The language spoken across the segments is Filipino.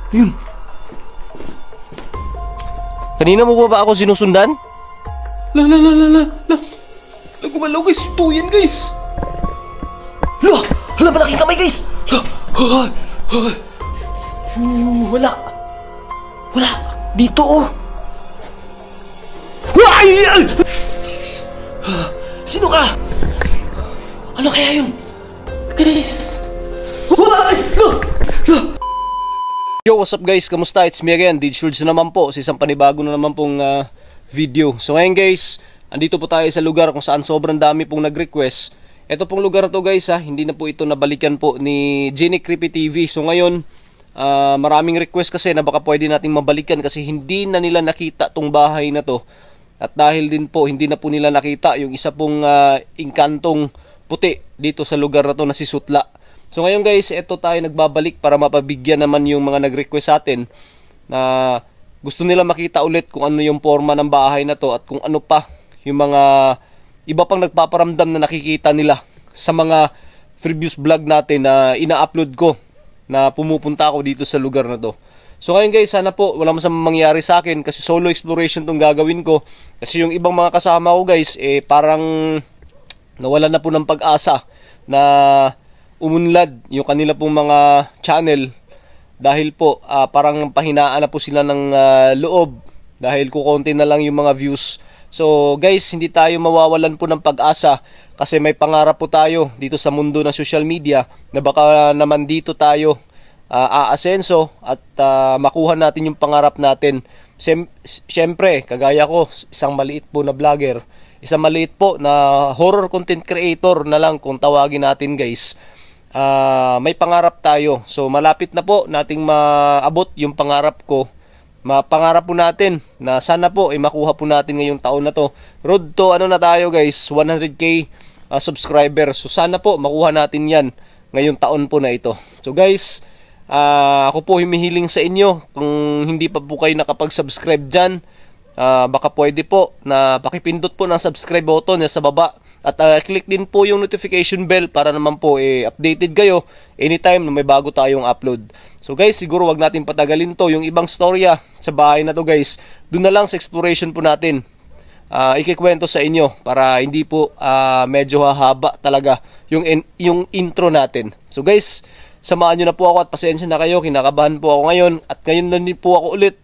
Ayun. Kanina mo ba ako sinusundan? La. Gumalaw guys, ito yan guys. Hala, malaking kamay guys. Wala. Dito oh. Sino ka? Ano kaya yun? Guys. Yo, what's up guys? Kamusta? It's me again, Didshurge na naman po sa isang panibago na naman pong video. So ngayon guys, andito po tayo sa lugar kung saan sobrang dami pong nag-request. Ito pong lugar na to guys hindi na po ito nabalikan po ni Jenny Creepy TV. So ngayon, maraming request kasi na baka pwede nating mabalikan kasi hindi na nila nakita tong bahay na to. At dahil din po, hindi na po nila nakita yung isa pong inkantong puti dito sa lugar na to na si Sutla. So ngayon guys, ito tayo nagbabalik para mapabigyan naman yung mga nag-request sa atin na gusto nila makita ulit kung ano yung forma ng bahay na to at kung ano pa yung mga iba pang nagpaparamdam na nakikita nila sa mga previous vlog natin na ina-upload ko na pumupunta ako dito sa lugar na to. So ngayon guys, sana po wala masamang mangyari sa akin kasi solo exploration tong gagawin ko. Kasi yung ibang mga kasama ko guys, parang nawala na po ng pag-asa na umunlad yung kanila pong mga channel dahil po parang pahinaan na po sila ng loob dahil kukonti na lang yung mga views. So guys, hindi tayo mawawalan po ng pag-asa kasi may pangarap po tayo dito sa mundo ng social media na baka naman dito tayo aasenso at makuha natin yung pangarap natin. Siyempre, kagaya ko, isang maliit po na vlogger, isang maliit po na horror content creator na lang kung tawagin natin guys. May pangarap tayo. So malapit na po nating maabot yung pangarap ko. Pangarap po natin na sana po makuha po natin ngayong taon na to. Road to ano na tayo guys, 100k subscriber. So sana po makuha natin yan ngayong taon po na ito. So guys, ako po humihiling sa inyo kung hindi pa po kayo nakapag-subscribe dyan, baka pwede po na pakipindot po ng subscribe button sa baba. At click din po yung notification bell para naman po updated kayo anytime na may bago tayong upload. So guys, siguro wag natin patagalin to. Yung ibang storya sa bahay na to guys, doon na lang sa exploration po natin ikikwento sa inyo para hindi po medyo hahaba talaga yung intro natin. So guys, samahan nyo na po ako at pasensya na kayo, kinakabahan po ako ngayon. At ngayon na din po ako ulit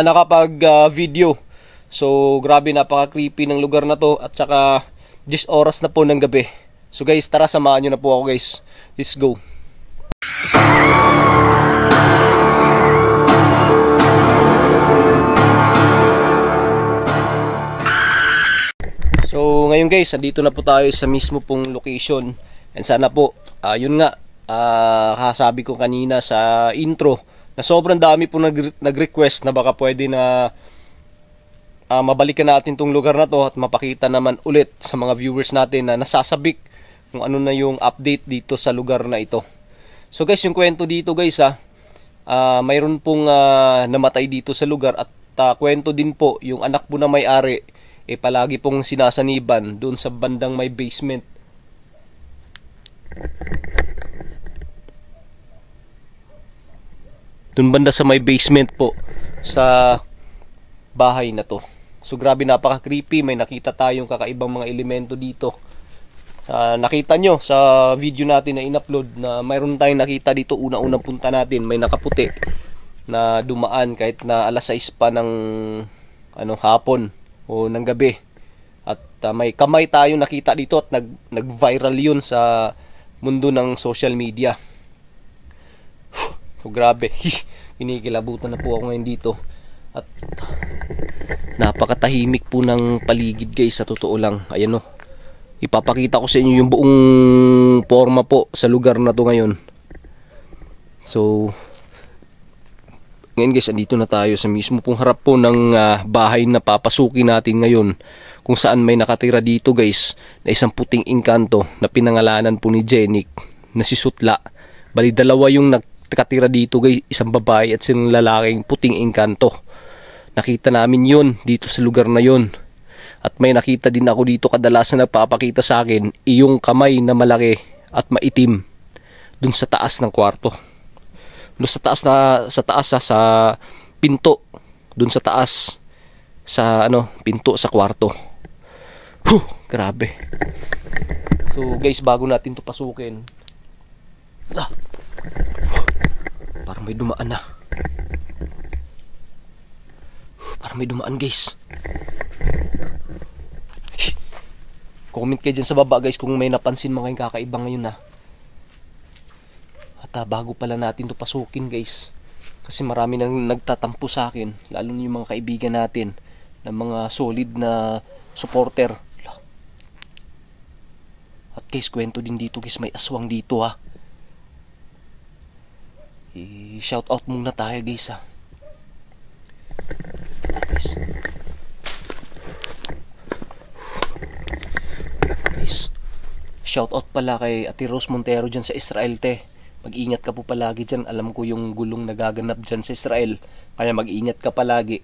nakapag video. So grabe, napaka-creepy ng lugar na to at saka 10 oras na po ng gabi. So guys, tara samahan nyo na po ako guys. Let's go. So ngayon guys, andito na po tayo sa mismo pong location. And sana po, yun nga, kasabi ko kanina sa intro na sobrang dami po nag-request na baka pwede na mabalikan natin tong lugar na to at mapakita naman ulit sa mga viewers natin na nasasabik kung ano na yung update dito sa lugar na ito. So guys, yung kwento dito guys mayroon pong namatay dito sa lugar at kwento din po yung anak po na may-ari palagi pong sinasaniban doon sa bandang may basement. Doon banda sa may basement po sa bahay na to. So grabe, napaka-creepy. May nakita tayong kakaibang mga elemento dito. Nakita nyo sa video natin na in-upload na mayroon tayong nakita dito una-unang punta natin. May nakaputi na dumaan kahit na alas 6 pa ng hapon o ng gabi. At may kamay tayong nakita dito at nag-viral yun sa mundo ng social media. So grabe, kinikilabutan na po ako ngayon dito. At napakatahimik po ng paligid guys, sa totoo lang. Ayan ipapakita ko sa inyo yung buong forma po sa lugar na to ngayon. So ngayon guys, andito na tayo sa mismo pong harap po ng bahay na papasukin natin ngayon, kung saan may nakatira dito guys na isang puting engkanto na pinangalanan po ni Jenny na si Sutla. Bali dalawa yung nakatira dito guys, isang babae at isang lalaking puting engkanto. Nakita namin yun dito sa lugar na yun. At may nakita din ako dito kadalasan nagpapakita sa akin yung kamay na malaki at maitim dun sa taas ng kwarto. Doon sa taas sa pinto, doon sa taas sa pinto sa kwarto. Grabe. So guys, bago natin to pasukin, parang may dumaan na. Parang may dumaan, guys. Comment kayo dyan sa baba, guys, kung may napansin mga kayong kakaiba ngayon na. At bago pala natin to pasukin, guys, kasi marami nang nagtatampo sa akin, lalo na yung mga kaibigan natin na mga solid na supporter. At guys, kwento din dito, guys, may aswang dito ha. I-shout out muna tayo, guys ha. Guys, shout out pala kay Ate Rose Montero dyan sa Israel, te. Mag-ingat ka po palagi dyan. Alam ko yung gulong nagaganap dyan sa Israel, kaya mag-ingat ka palagi.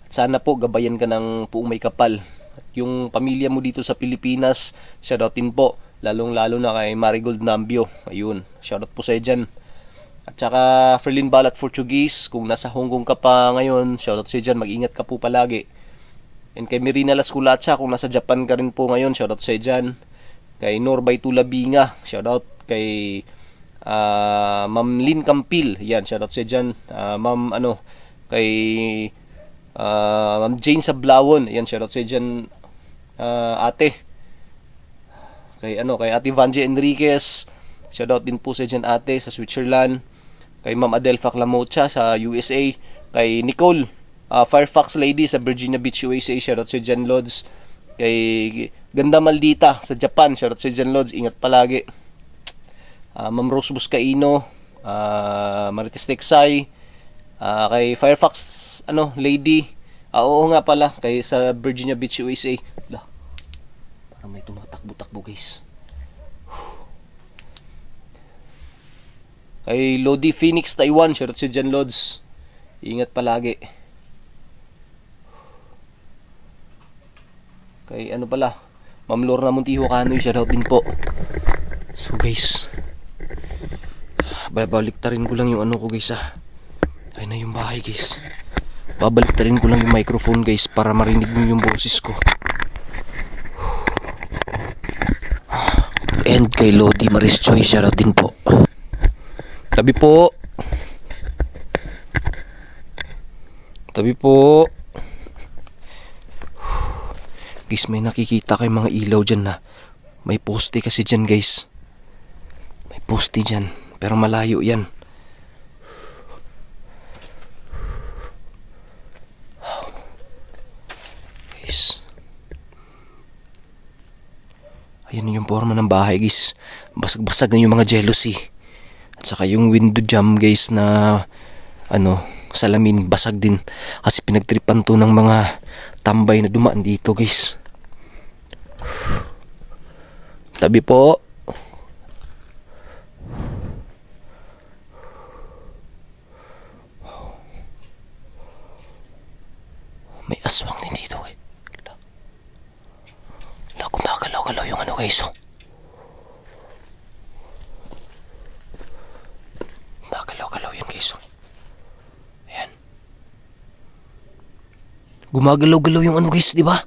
At sana po gabayan ka ng Puong May Kapal. At yung pamilya mo dito sa Pilipinas, shoutoutin po, lalong lalo na kay Marigold Nambio. Ayun, shoutout po sa dyan. At saka Ferlin Balat Portuguese, kung nasa Hong Kong ka pa ngayon, shoutout sa dyan, mag-ingat ka po palagi. And kay Mirina Lasculacha, kung nasa Japan ka rin po ngayon, shoutout sa dyan. Kay Norbay Tulabinga, shoutout. Kay Ma'am Lynn Campil, yan, shoutout sa dyan. Kay Ma'am Jane Sablawon, yan, shoutout sa dyan, ate. Kay Ate Vanje Enriquez, shoutout din po sa dyan, ate, sa Switzerland. Kay Ma'am Adelfa Clamocha sa USA. Kay Nicole Fairfax Lady sa Virginia Beach, USA, shoutout sa dyan, Lods. Kay Ganda Maldita sa Japan, shoutout sa dyan, Lods, ingat palagi. Ma'am Rose Buscaino, Marites Texay, kay Fairfax Lady, oo nga pala, kay sa Virginia Beach, USA. Parang may tumatakbo-takbo, guys. Kay Lodi Phoenix Taiwan, shoutout si Jan Lods, ingat palagi. Kay Ma'am Lorna Montijo Canoy, shoutout din po. So guys, babaliktarin ko lang yung ko, guys ha. Ay na yung bahay, guys. Babaliktarin ko lang yung microphone, guys, para marinig nyo yung boses ko. And kay Lodi Maris Choi, shoutout din po. Tabi po. Tabi po. Guys, may nakikita kay mga ilaw dyan na. May poste kasi dyan, guys. May poste dyan, pero malayo yan. Guys, ayan yung forma ng bahay, guys. Basag-basag na yung mga jealousy. At saka yung window jam, guys, na salamin, basag din. Kasi pinagtripan to ng mga tambay na dumaan dito, guys. Tabi po. May aswang din dito, eh. Gumagalaw-galaw yung guys, oh. Gumagalaw-galaw yan, guys, oh. Ayan. Gumagalaw-galaw yung guys, di ba?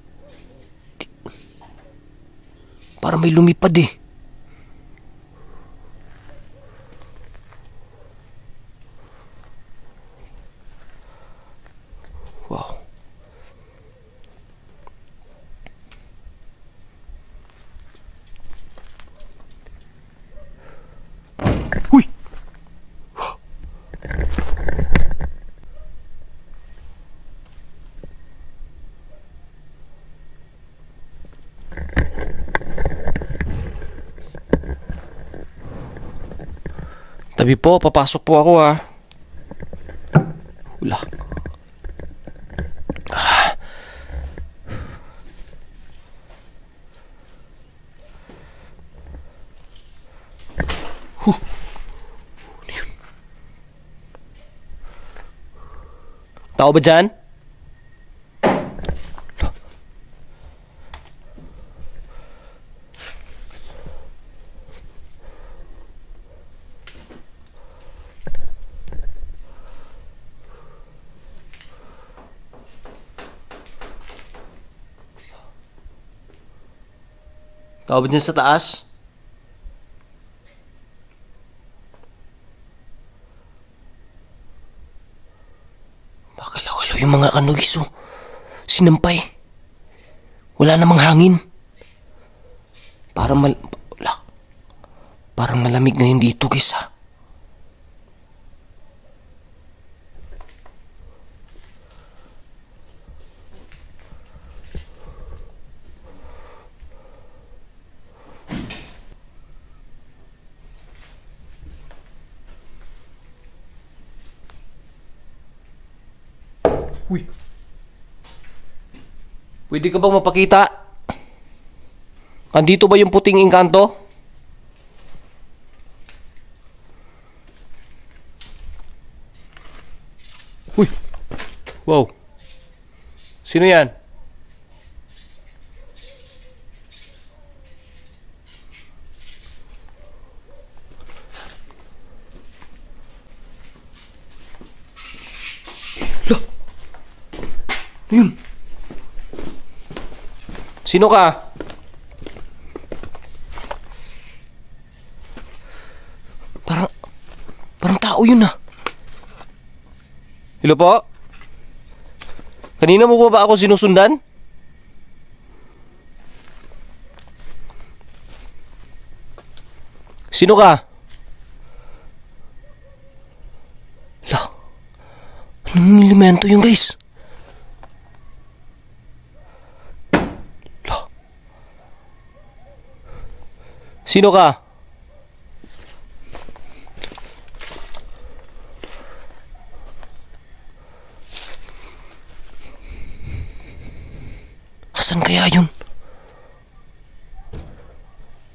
Para may lumipad, eh. Wow. Uy! Tabi po, papasok po ako, ha. Wala. Tao ba dyan? Tao ba dyan sa taas? Magalaw-galaw yung mga kanugis oh. Sinampay. Wala namang hangin. Parang malamig na hindi ito guys ha. Uy. Pwede ka bang mapakita? Andito ba yung puting engkanto? Uy. Wow. Sino yan? Lah. Yun. Sino ka? Parang tao yun ah. Hello po? Kanina mo pa ba ako sinusundan? Sino ka? Hala. Anong elemento yun guys? Hala. Sino ka? Saan kaya yun?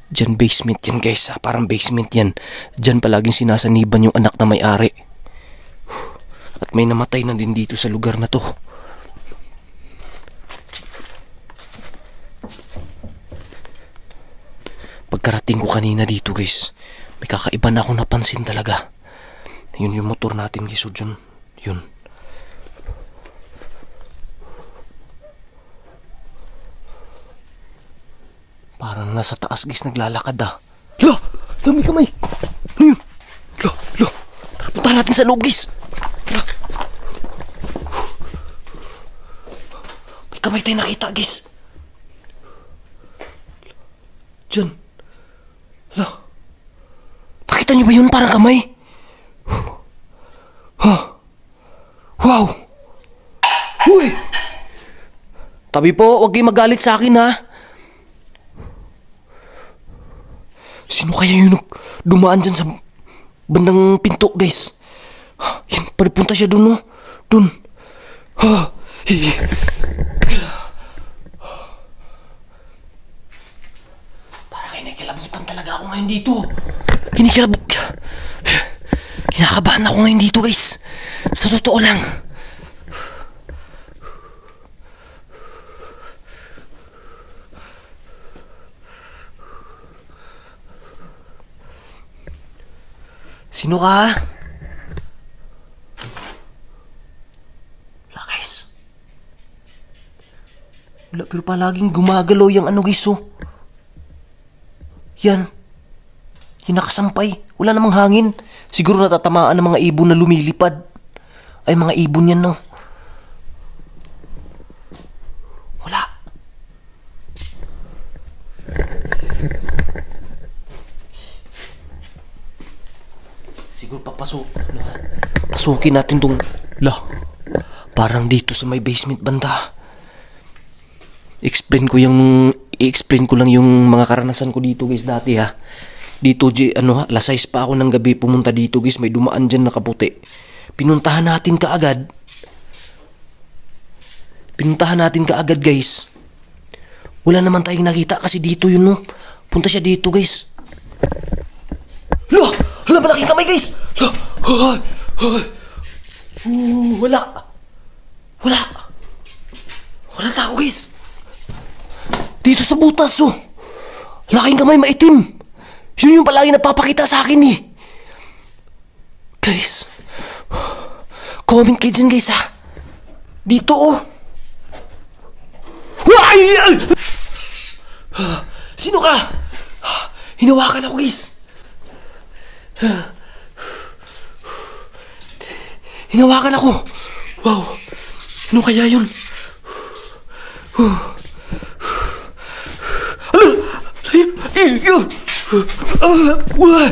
Diyan basement yan guys ha. Parang basement yan. Diyan palaging sinasaniban yung anak na may-ari. At may namatay na din dito sa lugar na to. Pagkarating ko kanina dito guys, may kakaiba na akong napansin talaga. Yun yung motor natin guys. So dyan, yun. Parang nasa taas guys naglalakad ah. Lo! May kamay! Ano yun? Lo! Tara punta natin sa loob guys. Tara. May kamay tayo nakita guys. Diyan. Lo! Nakita nyo ba yun? Parang kamay. Wow! Uy! Tabi po, huwag kayo magalit sa akin ha. Sino kaya yung dumaan dyan sa bandang pinto guys? Yan, paripunta siya dun no? Dun. Parang kinikilabutan talaga ako ngayon dito. Kinakabahan ako ngayon dito guys. Sa totoo lang. Sino ka? Wala guys. Wala pero palaging gumagalaw yung ano guys oh. Yan. Yung nakasampay. Wala namang hangin. Siguro natatamaan ng mga ibon na lumilipad. Ay mga ibon yan no. Wala. Siguro pasukin natin tong parang dito sa may basement banda. I-explain ko lang yung mga karanasan ko dito guys dati ha. Dito alas 6 pa ako ng gabi pumunta dito guys, may dumaan dyan na kaputi. Pinuntahan natin kaagad guys. Wala naman tayong nakita kasi dito yun no. Punta siya dito guys. Hala, malaking kamay guys. Wala tao guys. Dito sa butas oh. Laking kamay maitim. Yun yung palagi napapakita sa akin eh. Guys, comment kayo dyan guys ha. Dito oh. Sino ka? Hinawakan ako, guys. Hinawakan ako. Wow. Ano kaya yun? Ano? Wala,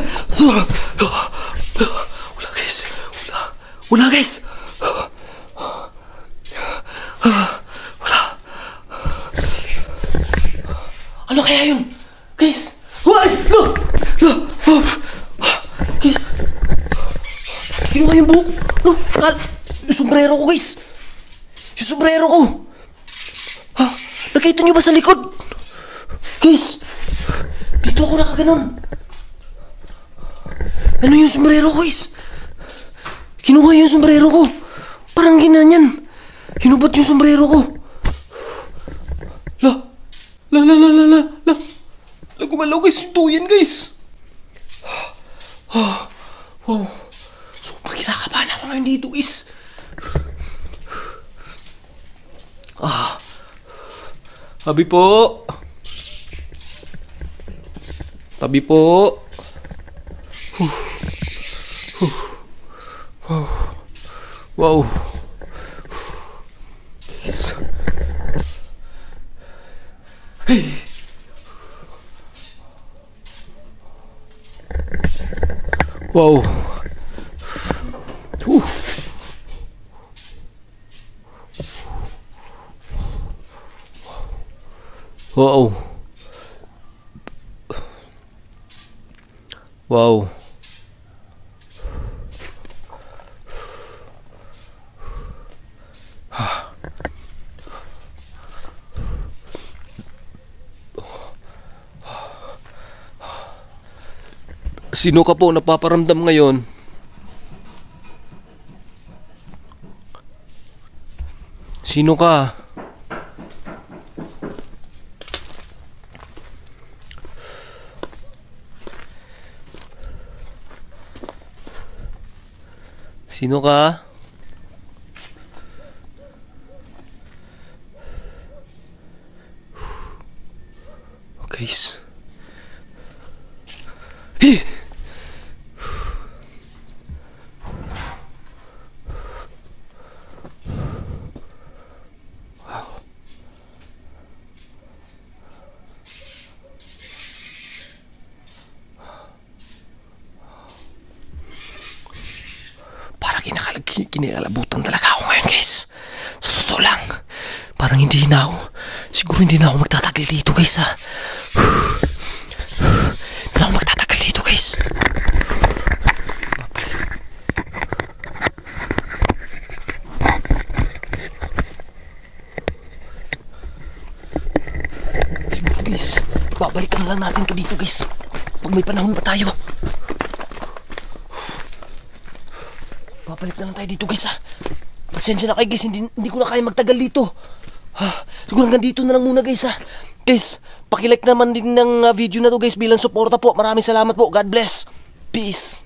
guys. Wala, guys. Wala. Ano kaya yun? Guys. Guys. Sino nga yung buhok? No, yung sombrero ko, guys. Yung sombrero ko. Nakita nyo ba sa likod? Guys, dito ako nakaganon. Ano yung sombrero ko, guys? Kinuha yung sombrero ko. Parang ginanyan. Hinubot yung sombrero ko. La. Gumalaw, guys, yung tuyan, guys. Wow. Super kinakabahan ako ngayon dito, guys. Tabi po. Tabi po. Wow. Yes. Hey. Wow. Wow. Wow. Sino ka po napaparamdam ngayon? Sino ka? Sino ka? Guys. Hey! Kinakalabutan talaga ako ngayon, guys. Sa totoo lang, parang hindi na ako, siguro hindi na ako magtatagal dito, guys, ha. Hindi na ako magtatagal dito, guys. Siguro, guys, babalikan lang natin to dito, guys, pag may panahon pa tayo. Babalik na lang tayo dito, guys, ha. Pasensya na kayo, guys, hindi ko na kaya magtagal dito. Siguro hanggang dito na lang muna, guys, ha. Guys, pakilike naman din ng video na to, guys, bilang suporta po. Maraming salamat po. God bless. Peace.